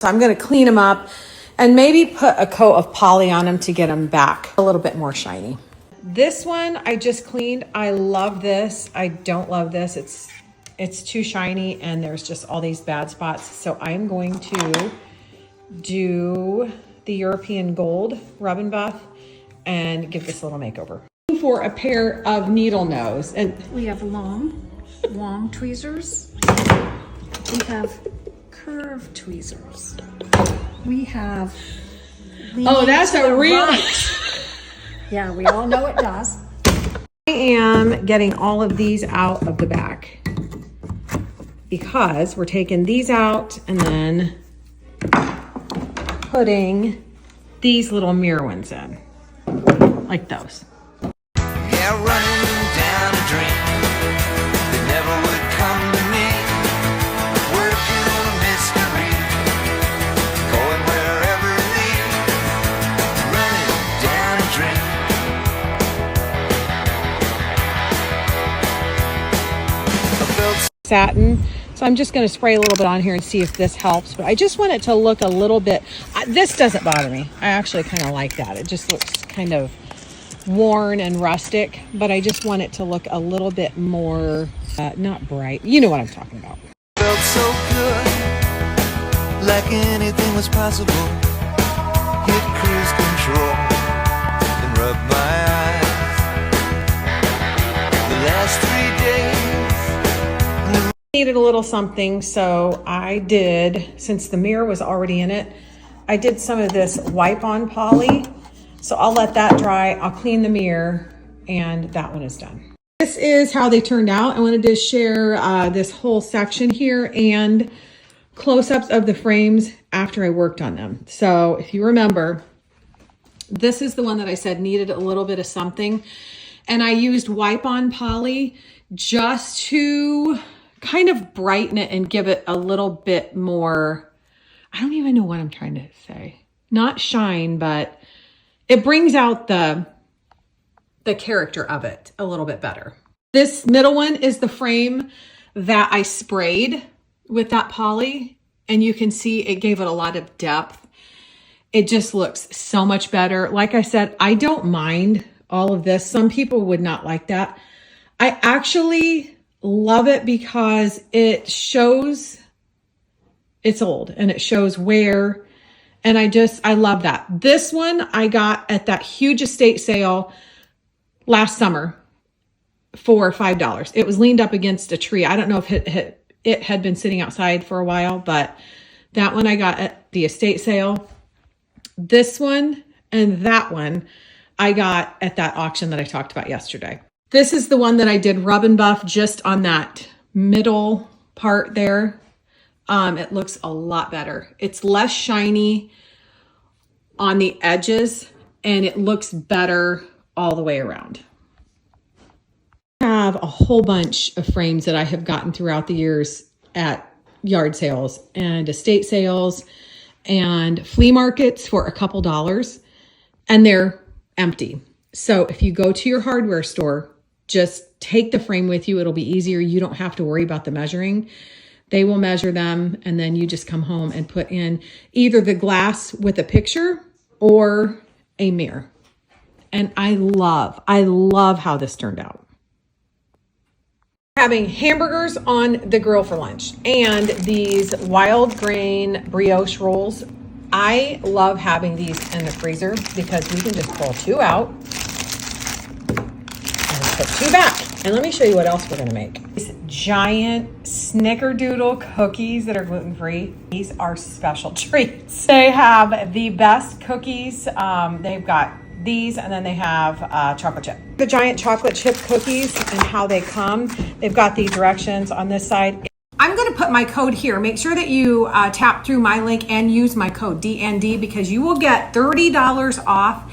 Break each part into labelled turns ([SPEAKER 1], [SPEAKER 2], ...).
[SPEAKER 1] So I'm going to clean them up and maybe put a coat of poly on them to get them back a little bit more shiny. This one I just cleaned. I love this. I don't love this. It's too shiny and there's just all these bad spots. So I'm going to do the European Gold Rub and Buff and give this a little makeover. For a pair of needle nose, and
[SPEAKER 2] we have long tweezers. We have curved tweezers. We have.
[SPEAKER 1] Oh, that's a real.
[SPEAKER 2] Yeah, we all know it does.
[SPEAKER 1] I am getting all of these out of the back because we're taking these out and then putting these little mirror ones in, like those.
[SPEAKER 3] Yeah, running down a dream that never would come to me. Working on a mystery, going wherever it leads. Running down a dream. I felt
[SPEAKER 1] Satin. So I'm just going to spray a little bit on here and see if this helps. But I just want it to look a little bit, this doesn't bother me. I actually kind of like that. It just looks kind of worn and rustic, but I just want it to look a little bit more, not bright. You know what I'm talking about.
[SPEAKER 3] felt so good, like anything was possible. Hit cruise control and rub my eyes. The last 3 days.
[SPEAKER 1] Needed a little something, so I did, since the mirror was already in it, I did some of this wipe on poly. So I'll let that dry, I'll clean the mirror, and that one is done. This is how they turned out. I wanted to share this whole section here and close-ups of the frames after I worked on them. So if you remember, this is the one that I said needed a little bit of something, and I used wipe on poly just to kind of brighten it and give it a little bit more, I don't even know what I'm trying to say. Not shine, but it brings out the character of it a little bit better. This middle one is the frame that I sprayed with that poly, and you can see it gave it a lot of depth. It just looks so much better. Like I said, I don't mind all of this. Some people would not like that. I actually love it because it shows it's old and it shows wear. And I love that. This one I got at that huge estate sale last summer for $5. It was leaned up against a tree. I don't know if it had been sitting outside for a while, but that one I got at the estate sale. This one and that one I got at that auction that I talked about yesterday. This is the one that I did rub and buff just on that middle part there. It looks a lot better. It's less shiny on the edges and it looks better all the way around. I have a whole bunch of frames that I have gotten throughout the years at yard sales and estate sales and flea markets for a couple dollars, and they're empty. So if you go to your hardware store, just take the frame with you. It'll be easier. You don't have to worry about the measuring. They will measure them, and then you just come home and put in either the glass with a picture or a mirror. And I love how this turned out. Having hamburgers on the grill for lunch and these wild grain brioche rolls. I love having these in the freezer because we can just pull 2 out and put 2 back. And let me show you what else we're gonna make. These giant snickerdoodle cookies that are gluten-free. These are special treats. They have the best cookies. They've got these, and then they have chocolate chip. The giant chocolate chip cookies and how they come. They've got the directions on this side. I'm gonna put my code here. Make sure that you tap through my link and use my code DND because you will get $30 off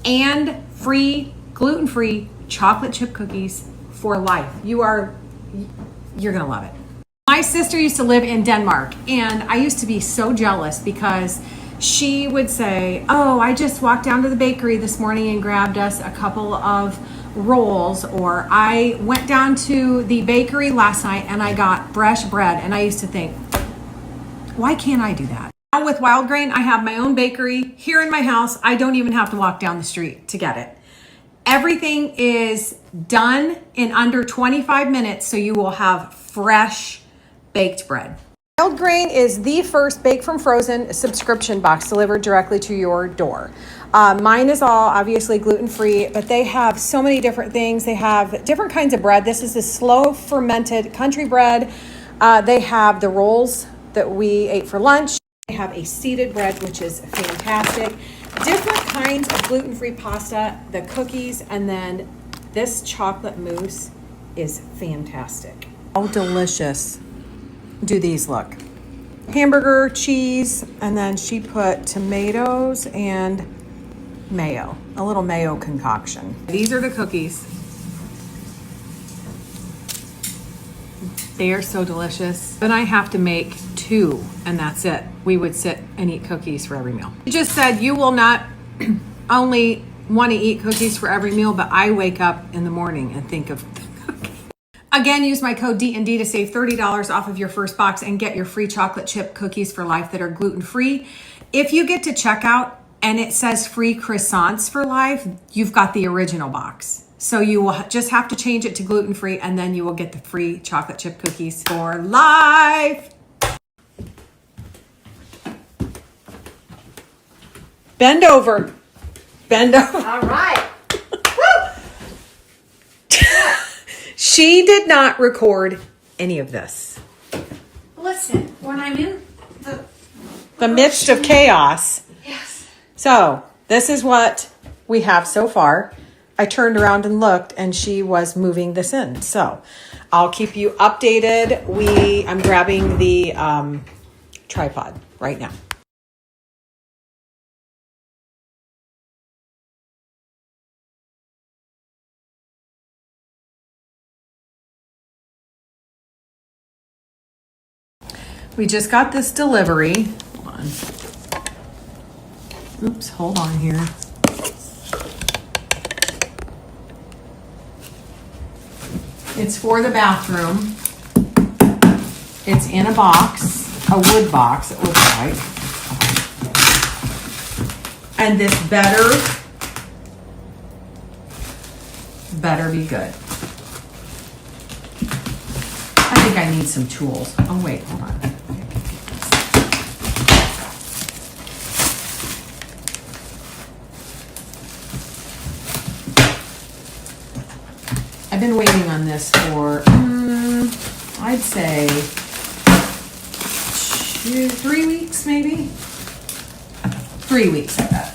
[SPEAKER 1] and free gluten-free chocolate chip cookies for life. You're gonna love it. My sister used to live in Denmark, and I used to be so jealous because she would say, oh, I just walked down to the bakery this morning and grabbed us a couple of rolls, or I went down to the bakery last night and I got fresh bread. And I used to think, why can't I do that? Now with Wild Grain, I have my own bakery here in my house. I don't even have to walk down the street to get it. Everything is done in under 25 minutes, so you will have fresh baked bread. Wild Grain is the first Bake from Frozen subscription box delivered directly to your door. Mine is all obviously gluten-free, but they have so many different things. They have different kinds of bread. This is a slow fermented country bread. They have the rolls that we ate for lunch. They have a seeded bread, which is fantastic. Different kinds of gluten-free pasta, the cookies, and then this chocolate mousse is fantastic. How delicious do these look? Hamburger, cheese, and then she put tomatoes and mayo, a little mayo concoction. These are the cookies. They are so delicious. Then I have to make 2, and that's it. We would sit and eat cookies for every meal. You just said you will not only want to eat cookies for every meal, but I wake up in the morning and think of cookies. Again, use my code D&D to save $30 off of your first box and get your free chocolate chip cookies for life that are gluten-free. If you get to checkout and it says free croissants for life, you've got the original box. So you will just have to change it to gluten-free, and then you will get the free chocolate chip cookies for life. Bend over. Bend over.
[SPEAKER 2] All right.
[SPEAKER 1] She did not record any of this.
[SPEAKER 2] Listen, when I'm in
[SPEAKER 1] The midst of chaos.
[SPEAKER 2] yes.
[SPEAKER 1] So this is what we have so far. I turned around and looked, and she was moving this in. So I'll keep you updated. I'm grabbing the tripod right now. We just got this delivery. Hold on. Oops, hold on here. It's for the bathroom. It's in a box, a wood box, it looks like. And this better be good. I think I need some tools. Oh wait, hold on. I've been waiting on this for, I'd say 3 weeks, maybe? 3 weeks, I bet.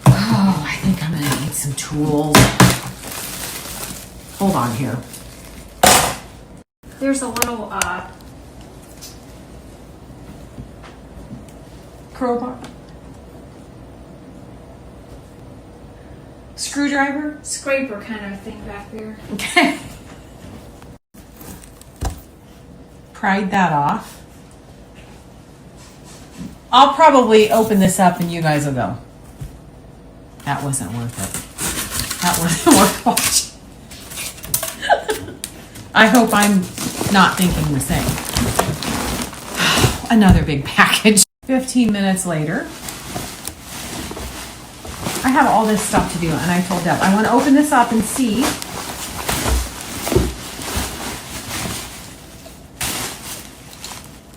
[SPEAKER 1] Oh, I think I'm gonna need some tools. Hold on here.
[SPEAKER 2] There's a little
[SPEAKER 1] Crowbar. Screwdriver.
[SPEAKER 2] scraper kind of thing back there.
[SPEAKER 1] Okay. Pried that off. I'll probably open this up and you guys will go, that wasn't worth it. That wasn't worth watching. I hope I'm not thinking the same. Another big package. 15 minutes later. I have all this stuff to do, and I told Deb, I want to open this up and see.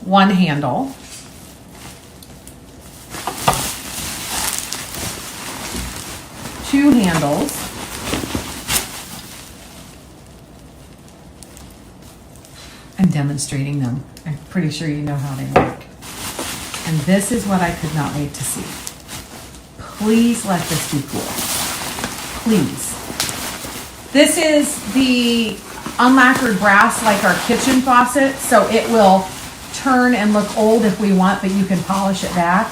[SPEAKER 1] One handle. Two handles. I'm demonstrating them. I'm pretty sure you know how they work. And this is what I could not wait to see. Please let this be cool. Please. This is the unlacquered brass, like our kitchen faucet, so it will turn and look old if we want, but you can polish it back.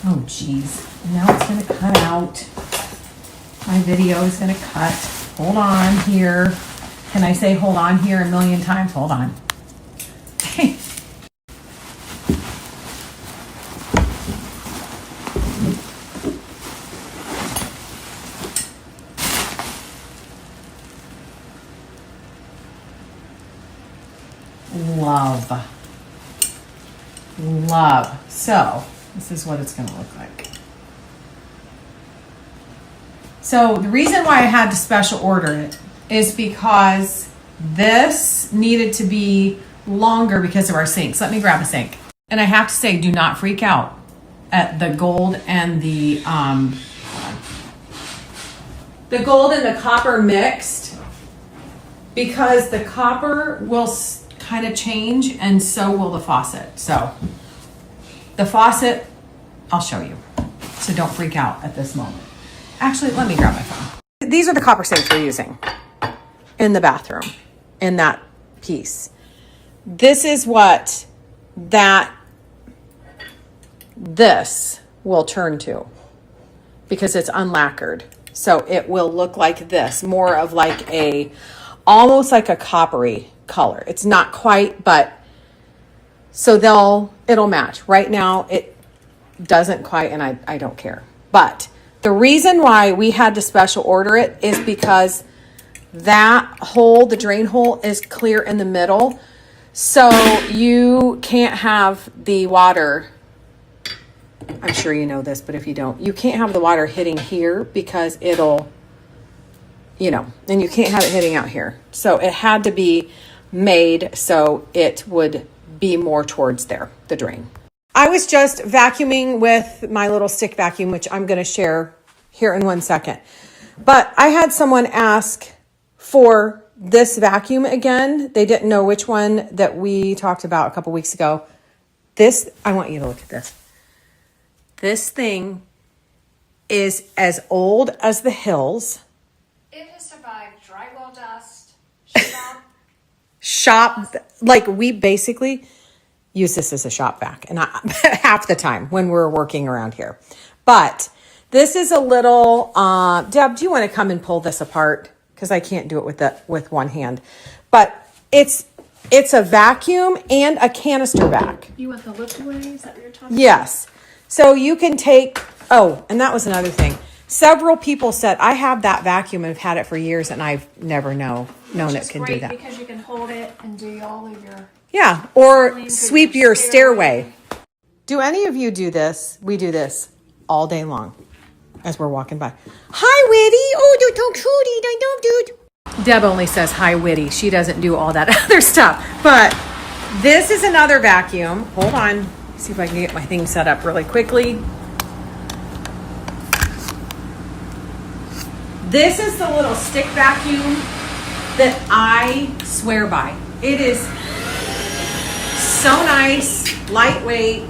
[SPEAKER 1] Oh geez, now it's gonna cut out. My video is gonna cut. Hold on here. Can I say hold on here a million times? Hold on. Love love. So this is what it's going to look like. So the reason why I had to special order it is because this needed to be longer because of our sinks. Let me grab a sink. And I have to say, do not freak out at the gold and the gold and the copper mixed, because the copper will kind of change and so will the faucet. So the faucet, I'll show you. So don't freak out at this moment. Actually, let me grab my phone. These are the copper sinks we're using in the bathroom, in that piece. This is what this will turn to, because it's unlacquered. So it will look like this, more of like almost like a coppery color. It's not quite, but so it'll match. Right now it doesn't quite, and I don't care. But the reason why we had to special order it is because that hole, the drain hole, is clear in the middle. So you can't have the water, I'm sure you know this, but if you don't, you can't have the water hitting here because it'll, and you can't have it hitting out here. So it had to be made so it would be more towards there, the drain. I was just vacuuming with my little stick vacuum, which I'm going to share here in 1 second. But I had someone ask for this vacuum again. They didn't know which one that we talked about a couple weeks ago. This, I want you to look at this. This thing is as old as the hills.
[SPEAKER 2] It has survived drywall dust,
[SPEAKER 1] shop, like we basically use this as a shop vac, and half the time when we're working around here. But this is a little, Deb, do you want to come and pull this apart? Because I can't do it with one hand. But it's a vacuum and a canister vac.
[SPEAKER 2] You want the lift away? Is that what you're talking
[SPEAKER 1] Yes. So you can take, and that was another thing. Several people said, I have that vacuum and have had it for years, and I've never known it can do that.
[SPEAKER 2] Because you can hold it and do all of your...
[SPEAKER 1] Yeah, or sweep your stairway. Do any of you do this? We do this all day long as we're walking by. Hi, Witty. Oh, don't talk shooty. Don't, dude. Deb only says hi, Witty. She doesn't do all that other stuff. But this is another vacuum. Hold on. See if I can get my thing set up really quickly. This is the little stick vacuum that I swear by. It is so nice, lightweight.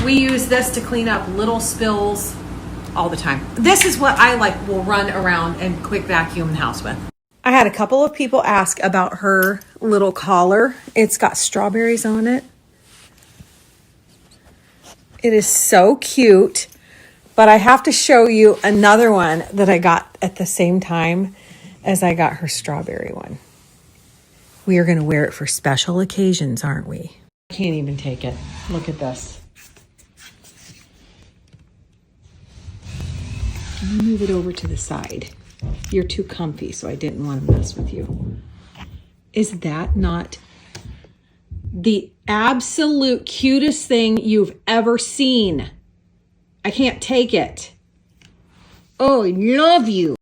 [SPEAKER 1] We use this to clean up little spills all the time. This is what I will run around and quick vacuum the house with. I had a couple of people ask about her little collar. It's got strawberries on it. It is so cute, but I have to show you another one that I got at the same time as I got her strawberry one. We are going to wear it for special occasions, aren't we? I can't even take it. Look at this. Let me move it over to the side. You're too comfy, so I didn't want to mess with you. Is that not the absolute cutest thing you've ever seen? I can't take it. Oh, I love you.